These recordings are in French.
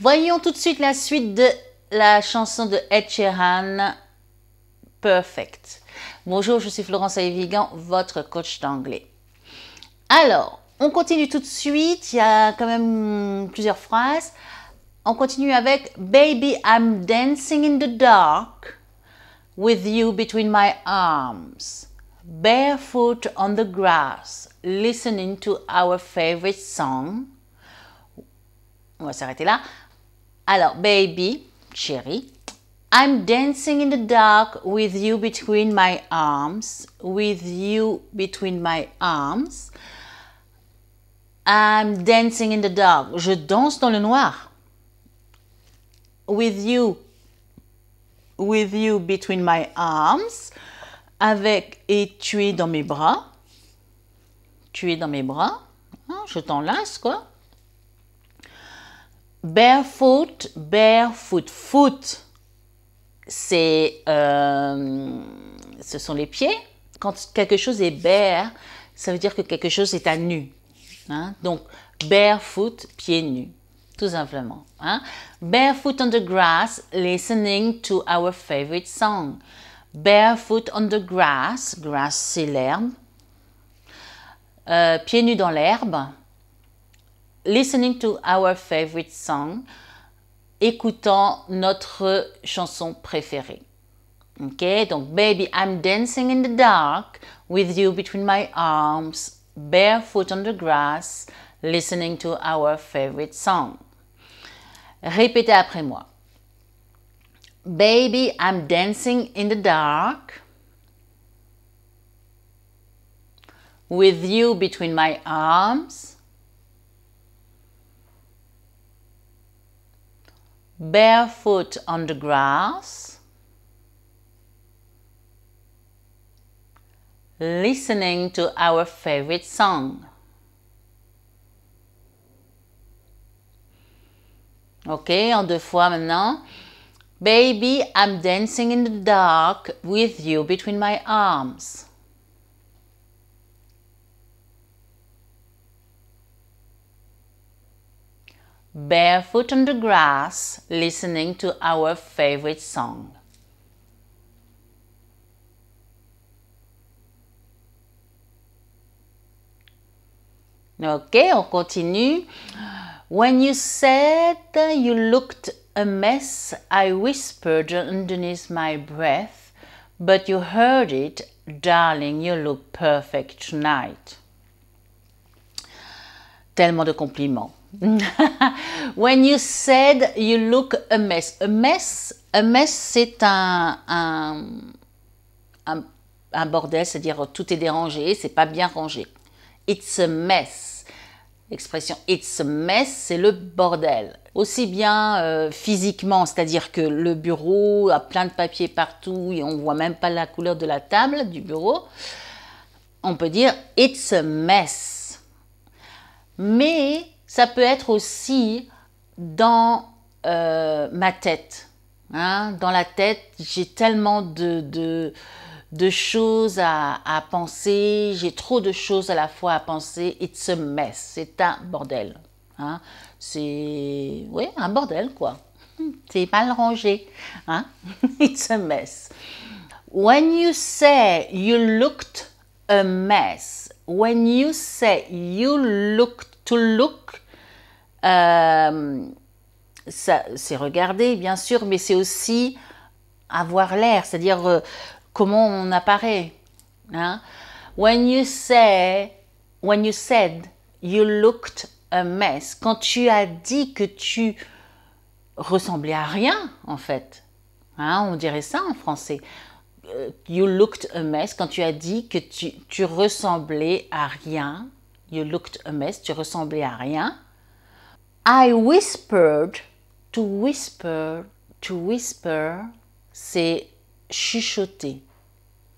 Voyons tout de suite la suite de la chanson de Ed Sheeran, Perfect. Bonjour, je suis Florence Aïe-Vigan, votre coach d'anglais. Alors, on continue tout de suite, il y a quand même plusieurs phrases. On continue avec Baby, I'm dancing in the dark with you between my arms, barefoot on the grass, listening to our favorite song. On va s'arrêter là. Alors, baby, chérie, I'm dancing in the dark with you between my arms, with you between my arms. I'm dancing in the dark. Je danse dans le noir. With you between my arms. Avec et tu es dans mes bras. Tu es dans mes bras. Hein, je t'enlace, quoi. Barefoot, foot. C'est, ce sont les pieds. Quand quelque chose est bare, ça veut dire que quelque chose est à nu. Hein? Donc, barefoot, pieds nus, tout simplement. Hein? Barefoot on the grass, listening to our favorite song. Barefoot on the grass, grass c'est l'herbe. Pieds nus dans l'herbe. Listening to our favorite song. Écoutant notre chanson préférée. Ok, donc baby, I'm dancing in the dark with you between my arms, barefoot on the grass, listening to our favorite song. Répétez après moi. Baby, I'm dancing in the dark with you between my arms, barefoot on the grass, listening to our favorite song. Ok, en deux fois maintenant. Baby, I'm dancing in the dark with you between my arms. Barefoot on the grass, listening to our favorite song. Ok, on continue. When you said you looked a mess, I whispered underneath my breath, but you heard it, darling, you look perfect tonight. Tellement de compliments. When you said you look a mess. A mess c'est un bordel, c'est-à-dire tout est dérangé, c'est pas bien rangé. It's a mess. L'expression it's a mess, c'est le bordel. Aussi bien physiquement, c'est-à-dire que le bureau a plein de papiers partout et on voit même pas la couleur de la table du bureau. On peut dire it's a mess. Mais ça peut être aussi dans ma tête. Hein? Dans la tête, j'ai tellement de choses à penser, j'ai trop de choses à la fois à penser. It's a mess, c'est un bordel. Hein? C'est un bordel, quoi. C'est mal rangé. Hein? It's a mess. When you say you looked a mess, when you say you looked, to look, c'est regarder, bien sûr, mais c'est aussi avoir l'air, c'est-à-dire comment on apparaît. Hein? When you said you looked a mess, quand tu as dit que tu ressemblais à rien, en fait. Hein? On dirait ça en français. You looked a mess, quand tu as dit que tu ressemblais à rien. You looked a mess, tu ressemblais à rien. I whispered, to whisper, c'est chuchoter.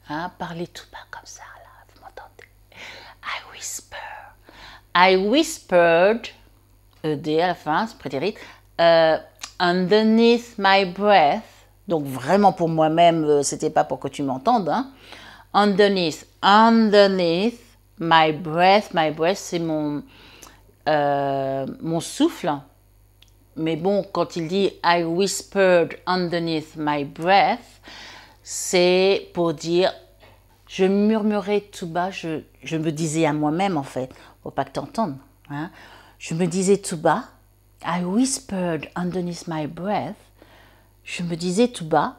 Hein, parler tout bas comme ça, là, vous m'entendez? I whispered, ED à la fin, c'est prétérit, underneath my breath, donc vraiment pour moi-même, c'était pas pour que tu m'entendes, hein. Underneath my breath, c'est mon souffle, Mais bon, quand il dit I whispered underneath my breath, c'est pour dire je murmurais tout bas, je me disais à moi-même en fait, faut pas que t'entendes. Hein? Je me disais tout bas, I whispered underneath my breath, je me disais tout bas,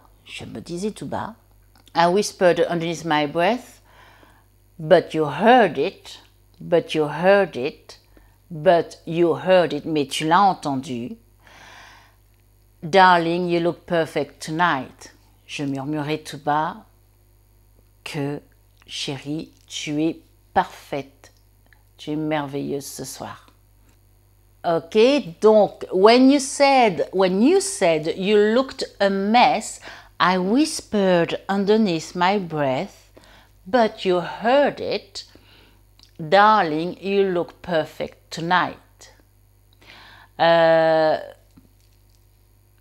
I whispered underneath my breath, but you heard it, but you heard it, but you heard it, mais tu l'as entendu. Darling, you look perfect tonight. Je murmurais tout bas que, chérie, tu es parfaite, tu es merveilleuse ce soir. Ok, donc, when you said you looked a mess, I whispered underneath my breath, but you heard it. Darling, you look perfect tonight.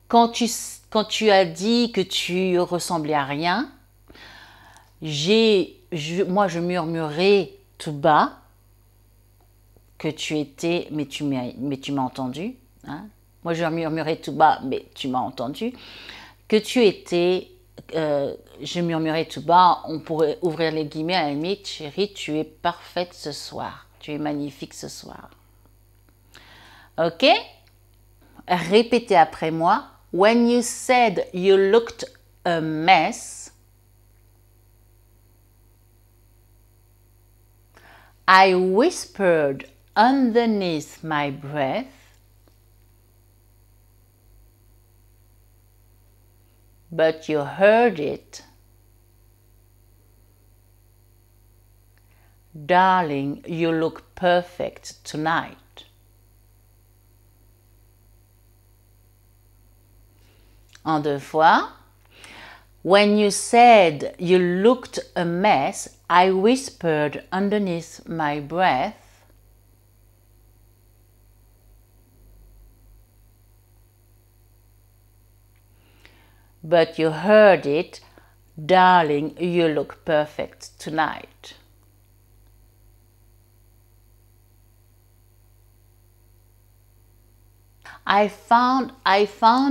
Quand tu as dit que tu ressemblais à rien, moi je murmurais tout bas que tu étais, mais tu m'as entendu. Hein? Moi je murmurais tout bas, mais tu m'as entendu. Que tu étais, je murmurais tout bas, on pourrait ouvrir les guillemets à la limite, chérie, tu es parfaite ce soir, tu es magnifique ce soir. Ok? Répétez après moi. When you said you looked a mess, I whispered underneath my breath, but you heard it. Darling, you look perfect tonight. En deux fois. When you said you looked a mess, I whispered underneath my breath, but you heard it. Darling, you look perfect tonight. I found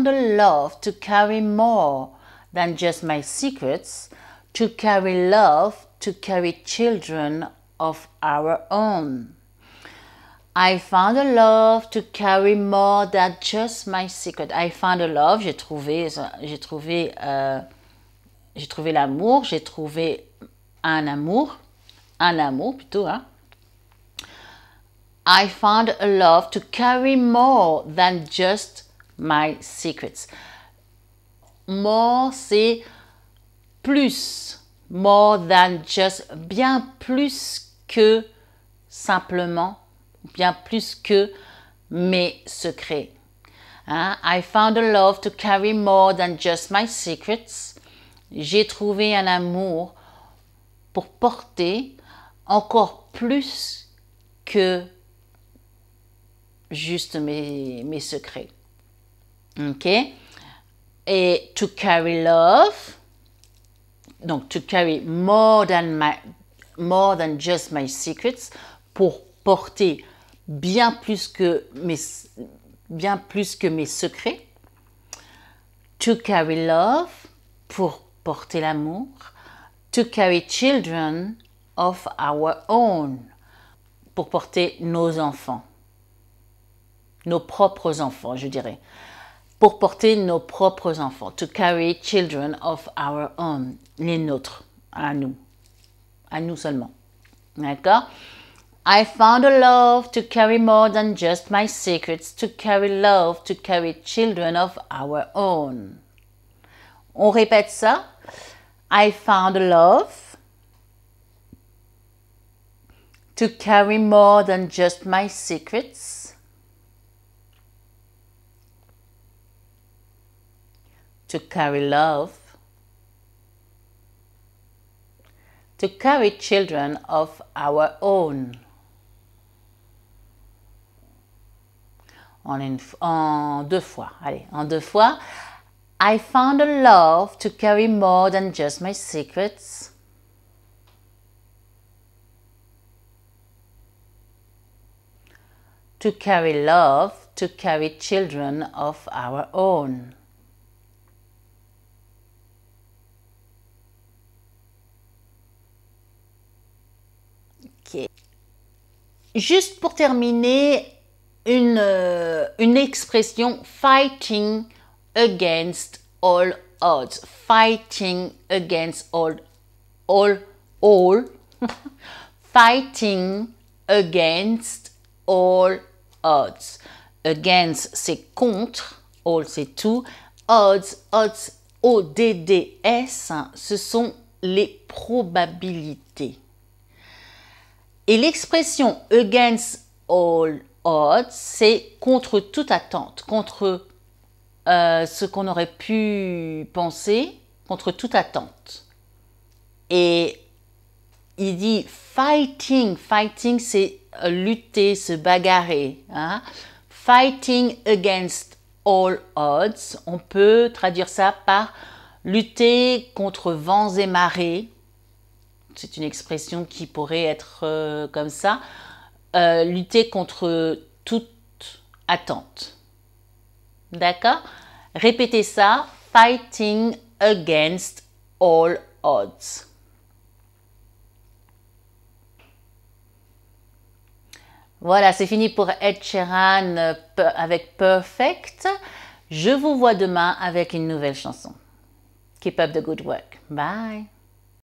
a love to carry more than just my secrets, to carry love, to carry children of our own. I found a love to carry more than just my secret. I found a love, j'ai trouvé l'amour, j'ai trouvé un amour plutôt, hein. I found a love to carry more than just my secrets. More, c'est plus. More than just, bien plus que simplement, bien plus que mes secrets. Hein? I found a love to carry more than just my secrets. J'ai trouvé un amour pour porter encore plus que juste mes secrets. Ok? Et to carry love, donc to carry more than just my secrets, pour porter bien plus que mes secrets. To carry love, pour porter l'amour. To carry children of our own, pour porter nos enfants. Nos propres enfants, je dirais. Pour porter nos propres enfants. To carry children of our own. Les nôtres, à nous seulement. D'accord? I found a love to carry more than just my secrets, to carry love, to carry children of our own. On répète ça. I found a love to carry more than just my secrets, to carry love, to carry children of our own. En deux fois. Allez, en deux fois. I found a love to carry more than just my secrets. To carry love, to carry children of our own. Okay. Juste pour terminer, une expression fighting against all odds. Fighting against all fighting against all odds. Against, c'est contre, all, c'est tout. Odds, O-D-D-S, ce sont les probabilités. Et l'expression against all odds, c'est contre toute attente, contre ce qu'on aurait pu penser, contre toute attente. Et il dit fighting, c'est lutter, se bagarrer. Hein? Fighting against all odds, on peut traduire ça par lutter contre vents et marées. C'est une expression qui pourrait être comme ça. Lutter contre toute attente. D'accord? Répétez ça. Fighting against all odds. Voilà, c'est fini pour Ed Sheeran avec Perfect. Je vous vois demain avec une nouvelle chanson. Keep up the good work. Bye.